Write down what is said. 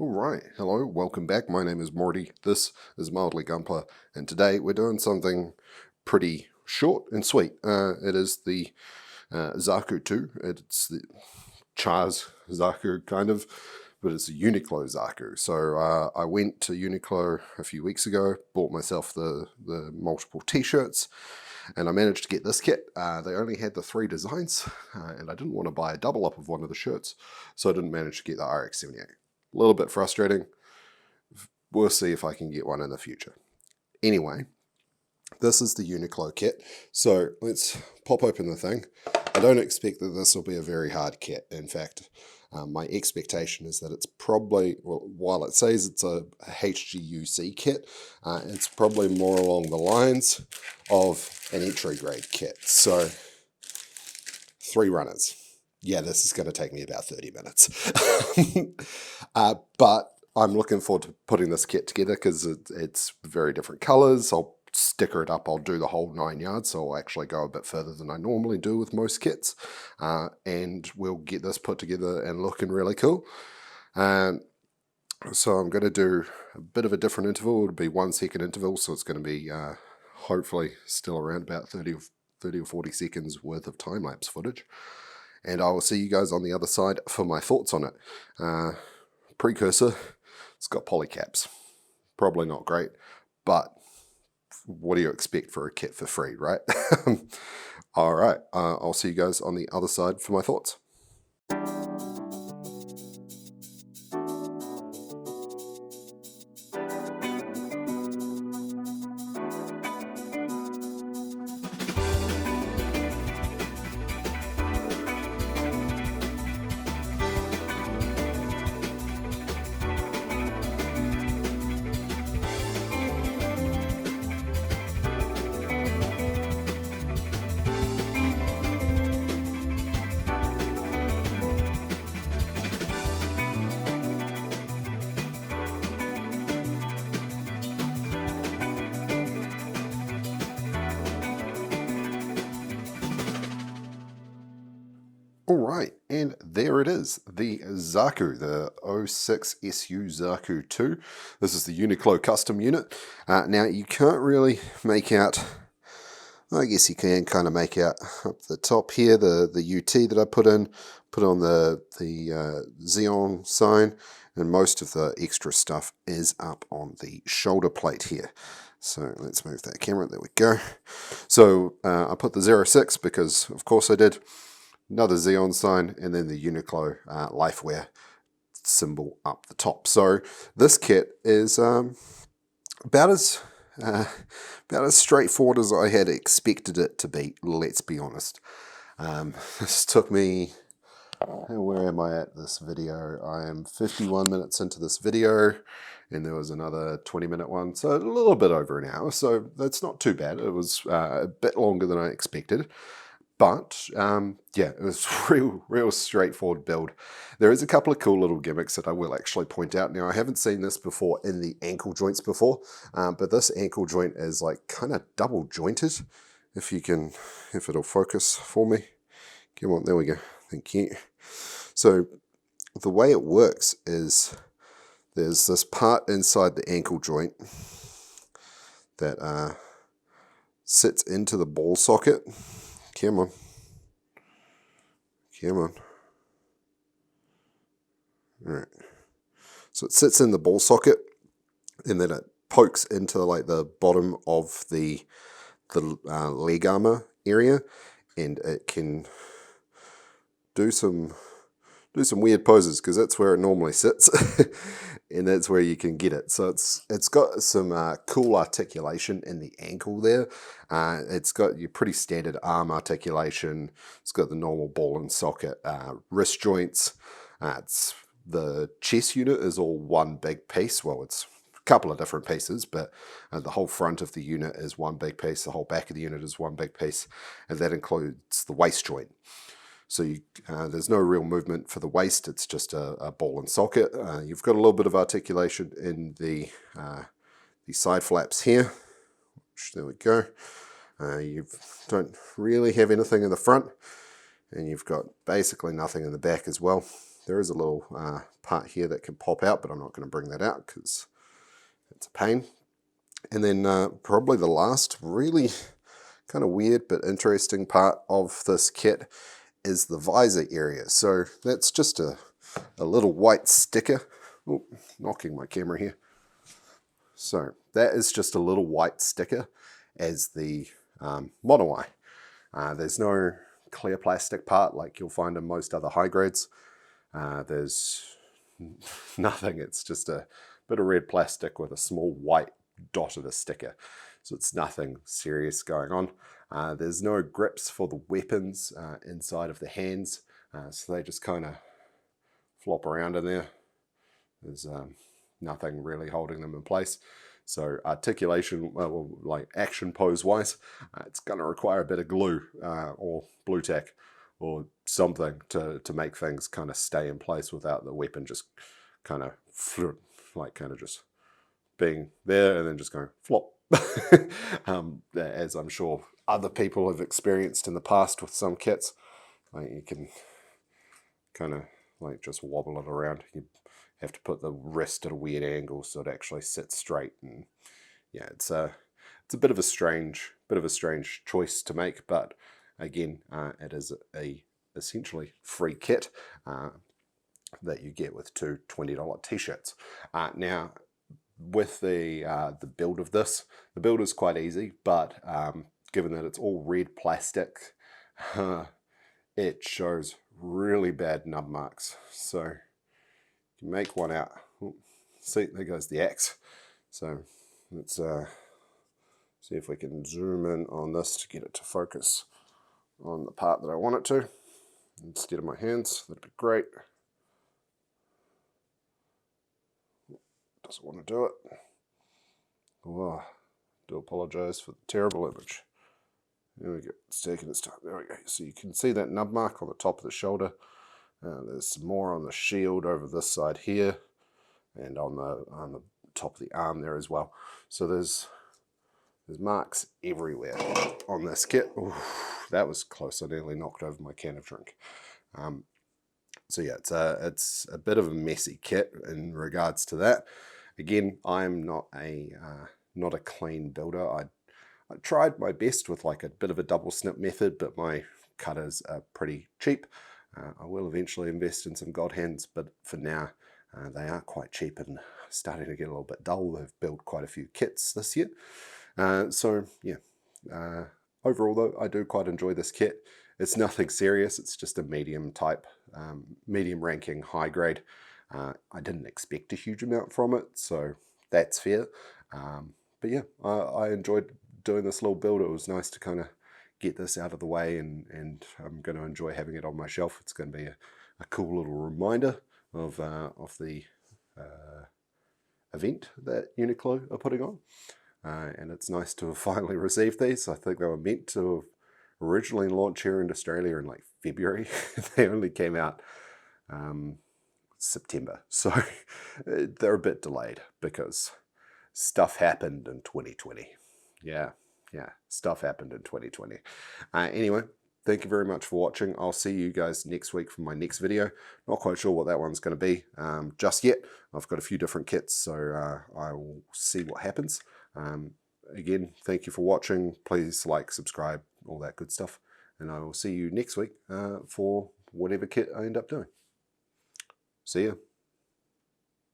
Alright, hello, welcome back. My name is Morty, this is Mildly Gunpla, and today we're doing something pretty short and sweet. It is the Zaku 2, it's the Char's Zaku kind of, but it's a Uniqlo Zaku. So I went to Uniqlo a few weeks ago, bought myself the multiple t-shirts, and I managed to get this kit. They only had the 3 designs, and I didn't want to buy a double up of one of the shirts, so I didn't manage to get the RX-78. A little bit frustrating. We'll see if I can get one in the future. Anyway, this is the Uniqlo kit. So let's pop open the thing. I don't expect that this will be a very hard kit. In fact, my expectation is that it's probably, well, while it says it's a HGUC kit, it's probably more along the lines of an entry grade kit. So 3 runners. Yeah, this is going to take me about 30 minutes. But I'm looking forward to putting this kit together because it's very different colors. I'll sticker it up. I'll do the whole 9 yards. So I'll actually go a bit further than I normally do with most kits. And we'll get this put together and looking really cool. So I'm going to do a bit of a different interval. It'll be 1 second interval. So it's going to be hopefully still around about 30 or 40 seconds worth of time-lapse footage. And I will see you guys on the other side for my thoughts on it. Precursor, it's got polycaps. Probably not great, but what do you expect for a kit for free, right? Alright, I'll see you guys on the other side for my thoughts. Alright, and there it is, the Zaku, the 06 SU Zaku 2. This is the Uniqlo custom unit. Now you can't really make out, I guess you can kind of make out up the top here, the UT that I put on the Xeon sign, and most of the extra stuff is up on the shoulder plate here. So let's move that camera, there we go. So I put the 06 because of course I did. Another Xeon sign, and then the Uniqlo Lifewear symbol up the top. So this kit is about as straightforward as I had expected it to be, let's be honest. This took me, where am I at this video? I am 51 minutes into this video, and there was another 20-minute one, so a little bit over an hour, so that's not too bad. It was a bit longer than I expected. But, yeah, it was real straightforward build. There is a couple of cool little gimmicks that I will actually point out. Now, I haven't seen this before in the ankle joints before, but this ankle joint is like kind of double jointed. If it'll focus for me. Come on, there we go. Thank you. So, the way it works is there's this part inside the ankle joint that sits into the ball socket. Come on. Alright. So it sits in the ball socket, and then it pokes into like the bottom of the leg armor area, and it can do some weird poses because that's where it normally sits, and that's where you can get it. So it's got some cool articulation in the ankle there. It's got your pretty standard arm articulation. It's got the normal ball and socket wrist joints. The chest unit is all one big piece. Well, it's a couple of different pieces, but the whole front of the unit is one big piece. The whole back of the unit is one big piece, and that includes the waist joint. So there's no real movement for the waist, it's just a ball and socket. You've got a little bit of articulation in the side flaps here, which, there we go. You don't really have anything in the front, and you've got basically nothing in the back as well. there is a little part here that can pop out, but I'm not going to bring that out because it's a pain. And then probably the last really kind of weird but interesting part of this kit is the visor area. So that's just a little white sticker. Oh, knocking my camera here. So that is just a little white sticker as the mono eye. There's no clear plastic part like you'll find in most other high grades. There's nothing. It's just a bit of red plastic with a small white dot of a sticker. So it's nothing serious going on. There's no grips for the weapons inside of the hands, so they just kind of flop around in there. There's nothing really holding them in place. So articulation, well, like action pose wise, it's going to require a bit of glue or blue tack or something to make things kind of stay in place without the weapon just kind of just being there and then just going flop. As I'm sure other people have experienced in the past with some kits, like you can kind of like just wobble it around. You have to put the wrist at a weird angle so it actually sits straight, and yeah, it's a bit of a strange choice to make, but again, it is a essentially free kit that you get with two $20 t-shirts. Now, with the build of this, the build is quite easy, but given that it's all red plastic, it shows really bad nub marks. So you can make one out. Ooh, see, there goes the axe. So let's see if we can zoom in on this to get it to focus on the part that I want it to instead of my hands. That'd be great. Doesn't want to do it. Oh, do apologize for the terrible image. There we go. It's taking its time. There we go. So you can see that nub mark on the top of the shoulder. There's some more on the shield over this side here, and on the top of the arm there as well. So there's marks everywhere on this kit. Ooh, that was close. I nearly knocked over my can of drink. So yeah, it's a bit of a messy kit in regards to that. Again, I'm not a clean builder. I tried my best with like a bit of a double snip method, but my cutters are pretty cheap. I will eventually invest in some God hands, but for now they are quite cheap and starting to get a little bit dull. They've built quite a few kits this year. So yeah, overall though, I do quite enjoy this kit. It's nothing serious. It's just a medium type, medium ranking high grade. I didn't expect a huge amount from it, so that's fair. But yeah, I enjoyed doing this little build. It was nice to kind of get this out of the way, and I'm going to enjoy having it on my shelf. It's going to be a cool little reminder of the event that Uniqlo are putting on. And it's nice to have finally received these. I think they were meant to have originally launched here in Australia in like February. They only came out September. So they're a bit delayed because stuff happened in 2020. Yeah, stuff happened in 2020. Anyway, thank you very much for watching. I'll see you guys next week for my next video. Not quite sure what that one's going to be just yet. I've got a few different kits, so I will see what happens. Again, thank you for watching. Please like, subscribe, all that good stuff. And I will see you next week for whatever kit I end up doing. See ya.